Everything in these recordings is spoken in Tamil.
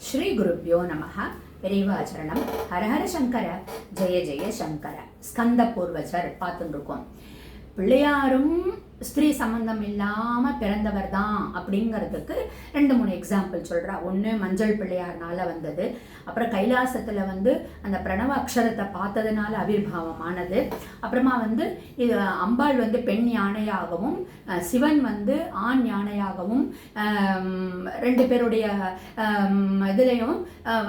ஸ்ரீ குருப்யோ நமஹ. பெரியவாச்சரணம். ஹரஹர சங்கர, ஜெய ஜெய சங்கர. ஸ்கந்த பூர்வஜர் பார்த்துட்டு இருக்கோம். பிள்ளையாரும் ஸ்திரீ சம்பந்தம் இல்லாமல் பிறந்தவர் தான் அப்படிங்கிறதுக்கு 2-3 எக்ஸாம்பிள் சொல்கிறா. ஒன்று மஞ்சள் பிள்ளையார்னால வந்தது, அப்புறம் கைலாசத்தில் அந்த பிரணவ அக்ஷரத்தை பார்த்ததுனால ஆவிர்வாவமானது, அப்புறமா இது அம்பாள் பெண் யானையாகவும் சிவன் ஆண் யானையாகவும் 2 பேருடைய இதுலேயும்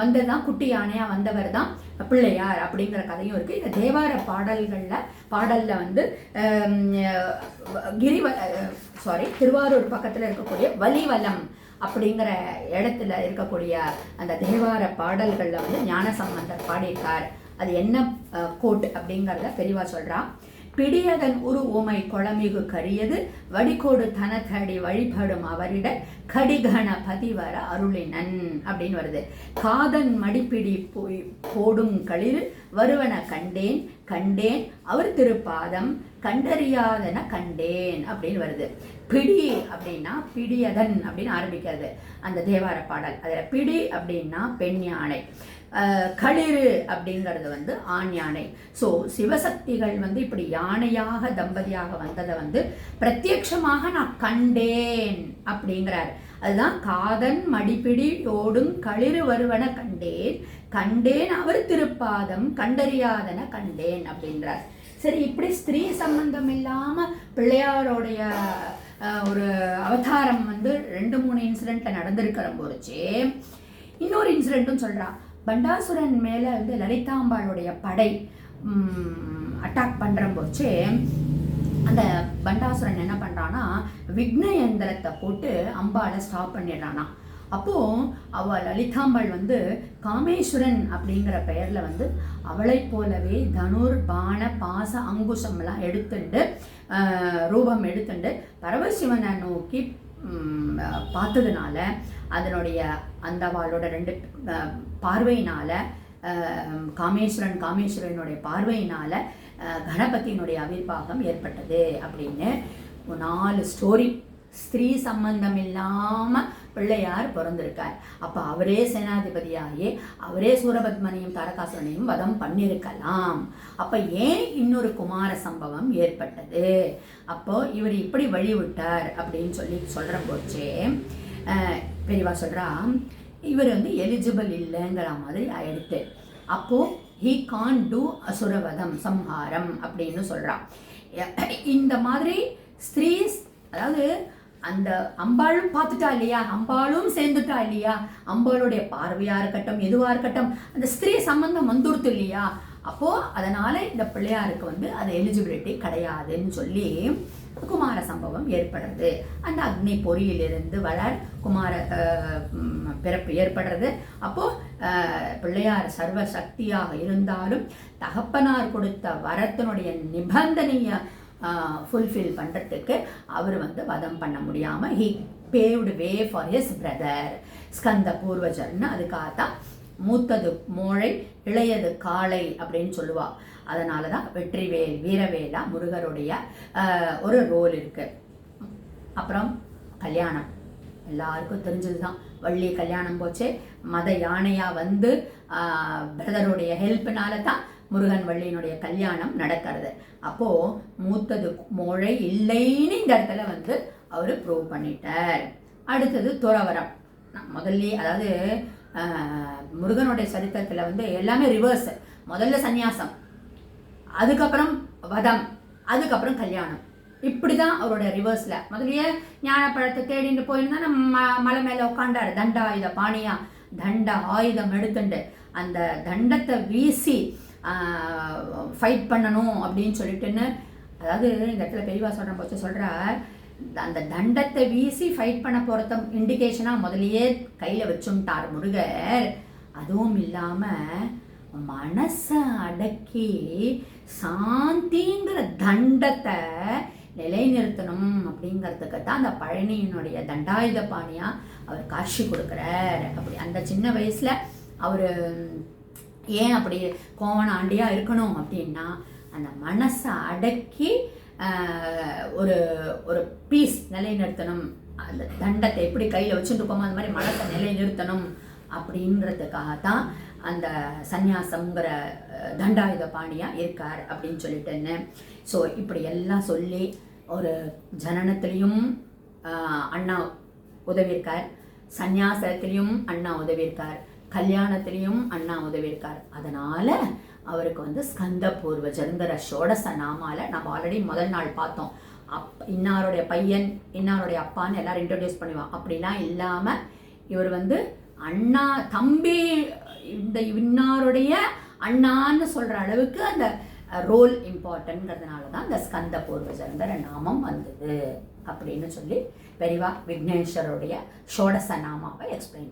வந்ததுதான் குட்டி யானையாக வந்தவர் தான் பிள்ளையார் அப்படிங்கிற கதையும் இருக்குது. இந்த தேவார பாடலில் திருவாரூர் பக்கத்தில் இருக்கக்கூடிய வலிவலம் அப்படிங்கிற இடத்துல இருக்கக்கூடிய அந்த தேவார பாடல்களில் ஞானசம்பந்தர் பாடியிருக்கார். அது என்ன கோட் அப்படிங்கிறத பெரியவா சொல்றா. பிடியதன் உரு ஊமை கொளமிகு கரியது வடிகோடு தனதடி வழிபடும் அவரிட கடிகண பதிவர அருளினன் அப்படின்னு வருது. காதன் மடிப்பிடி போடும் களிறு வருவன கண்டேன் கண்டேன் அவர் திருப்பாதம் கண்டறியாதன கண்டேன் அப்படின்னு வருது. பிடி அப்படின்னா பிடியதன் அப்படின்னு ஆரம்பிக்கிறது அந்த தேவார பாடல். அதில் பிடி அப்படின்னா பெண் யானை, களிறு அப்படிங்கிறது ஆண் யானை. ஸோ சிவசக்திகள் இப்படி யானையாக தம்பதியாக வந்ததை பிரத்யட்சமாக நான் கண்டேன் அப்படிங்கிறார். அதுதான் காதன் மடிப்பிடி ஓடும் களிறு வருவன கண்டேன் கண்டேன் அவர் திருப்பாதம் கண்டறியாதன கண்டேன் அப்படின்றார். சரி, இப்படி ஸ்திரீ சம்பந்தம் இல்லாம பிள்ளையாரோடைய ஒரு அவதாரம் 2-3 இன்சிடென்ட்ல நடந்திருக்கிற போச்சு. இன்னொரு இன்சிடென்ட்டும் சொல்றா. பண்டாசுரன் மேல லலிதாம்பாளுடைய படை அட்டாக் பண்ற போச்சு. அந்த பண்டாசுரன் என்ன பண்றானா, விக்ன யந்திரத்தை போட்டு அம்பாளை ஸ்டாப் பண்ணிடுறானா. அப்போ அவ லலிதாம்பாள் காமேஸ்வரன் அப்படிங்கிற பெயர்ல அவளை போலவே தனுர் பான பாச அங்குசம்லாம் எடுத்துட்டு ரூபம் எடுத்துட்டு பரமசிவனை நோக்கி பார்த்ததுனால அதனுடைய அந்த அவளோட 2 பார்வையினால காமேஸ்வரனுடைய பார்வையினால கணபதியினுடைய ஆவிர்வாகம் ஏற்பட்டது அப்படின்னு 4 ஸ்டோரி. ஸ்திரீ சம்பந்தம் இல்லாம பிள்ளையார் பிறந்திருக்கார். அப்ப அவரே சேனாதிபதியாகி அவரே சூரபத்மனையும் தாரகாசுரனையும் வதம் பண்ணிருக்கலாம். அப்ப ஏன் இன்னொரு குமார சம்பவம் ஏற்பட்டது? அப்போ இவர் இப்படி வழிவிட்டார் அப்படின்னு சொல்ற போச்சே பெரியவா சொல்றா, இவர் எலிஜிபிள் இல்லைங்கிற மாதிரி ஆயிடுத்து. அப்போ ஹீ கான் டூ அசுரவதம் சம்ஹாரம் அப்படின்னு சொல்றா. இந்த மாதிரி ஸ்திரீஸ், அதாவது அந்த அம்பாளும் பார்த்துட்டா இல்லையா, அம்பாளும் சேர்ந்துட்டா இல்லையா, அம்பாளுடைய பார்வையா இருக்கட்டும் எதுவா இருக்கட்டும் அந்த ஸ்திரீ சம்பந்தம் வந்துடுத்து இல்லையா, அப்போ அதனால இந்த பிள்ளையாருக்கு அது எலிஜிபிலிட்டி கிடையாதுன்னு சொல்லி குமார சம்பவம் ஏற்படுறது. அந்த அக்னி பொறியிலிருந்து வளர் குமார பிறப்பு ஏற்படுறது. அப்போ பிள்ளையார் சர்வ சக்தியாக இருந்தாலும் தகப்பனார் கொடுத்த வரத்தினுடைய நிபந்தனையை ஃபுல்ஃபில் பண்ணுறதுக்கு அவர் வதம் பண்ண முடியாமல் he paved way for his brother Skanda பூர்வஜர்னு. அதுக்காகத்தான் மூத்தது மோழை இளையது காளை அப்படின்னு சொல்லுவா. அதனால தான் வெற்றிவேல் வீரவேலா முருகருடைய ஒரு ரோல் இருக்கு. அப்புறம் கல்யாணம் எல்லாருக்கும் தெரிஞ்சது தான். வள்ளி கல்யாணம் போச்சு. மத யானையா பிரதருடைய ஹெல்ப்னால தான் முருகன் வள்ளியினுடைய கல்யாணம் நடக்கிறது. அப்போ மூத்தது மோழை இல்லைன்னு இந்த இடத்துல அவரு ப்ரூவ் பண்ணிட்டார். அடுத்தது துறவரம். முதல்ல அதாவது முருகனுடைய சரித்திரத்துல எல்லாமே ரிவர்ஸ். முதல்ல சந்நியாசம், அதுக்கப்புறம் வதம், அதுக்கப்புறம் கல்யாணம். இப்படிதான் அவரோட ரிவர்ஸ்ல. முதலிய ஞானப்பழத்தை தேடிட்டு போயிருந்தா நம்ம மலை மேல உட்காண்டாரு தண்டாயுத பாணியா. தண்ட ஆயுதம் எடுத்துண்டு அந்த தண்டத்தை வீசி ஃபைட் பண்ணணும் அப்படின்னு சொல்லிட்டுன்னு, அதாவது இந்த இடத்துல பெரியவா சொல்ற அந்த தண்டத்தை வீசி ஃபைட் பண்ண போறத இண்டிகேஷனா முதலியே கையில வச்சுட்டார் முருகர். அதுவும் இல்லாம மனசை அடக்கி சாந்திங்கிற தண்டத்தை நிலைநிறுத்தணும் அப்படிங்கிறதுக்கு தான் அந்த பழனியினுடைய தண்டாயுத பாணியா அவர் காட்சி கொடுக்குறார். அப்படி அந்த சின்ன வயசுல அவரு ஏன் அப்படி கோவண ஆண்டியா இருக்கணும் அப்படின்னா, அந்த மனசை அடக்கி ஒரு ஒரு பீஸ் நிலைநிறுத்தணும். அந்த தண்டத்தை எப்படி கையில் வச்சுட்டு இருக்கோமோ அந்த மாதிரி மனத்தை நிலைநிறுத்தணும் அப்படின்றதுக்காகத்தான் அந்த சந்நியாசங்கிற தண்டாயுத பாணியாக இருக்கார் அப்படின்னு சொல்லிட்டேன்னு. ஸோ இப்படி எல்லாம் சொல்லி ஒரு ஜனனத்திலையும் அண்ணா உதவியிருக்கார், சந்நியாசத்திலையும் அண்ணா உதவியிருக்கார், கல்யாணத்திலையும் அண்ணா உதவியிருக்கார். அதனால் அவருக்கு ஸ்கந்த பூர்வஜருங்கிற ஷோடச நாமால நம்ம ஆல்ரெடி முதல் நாள் பார்த்தோம். இன்னாருடைய பையன், இன்னாருடைய அப்பான்னு எல்லாரும் இன்ட்ரடியூஸ் பண்ணுவான். அப்படிலாம் இல்லாமல் இவர் அண்ணா தம்பி, இந்த இன்னாருடைய அண்ணான்னு சொல்கிற அளவுக்கு அந்த ரோல் இம்பார்ட்டன்ட்ங்கிறதுனால தான் இந்த ஸ்கந்த பூர்வஜருங்கிற நாமம் வந்தது அப்படின்னு சொல்லி பெரியவா விக்னேஸ்வரருடைய ஷோடச நாமாவை எக்ஸ்பிளைன்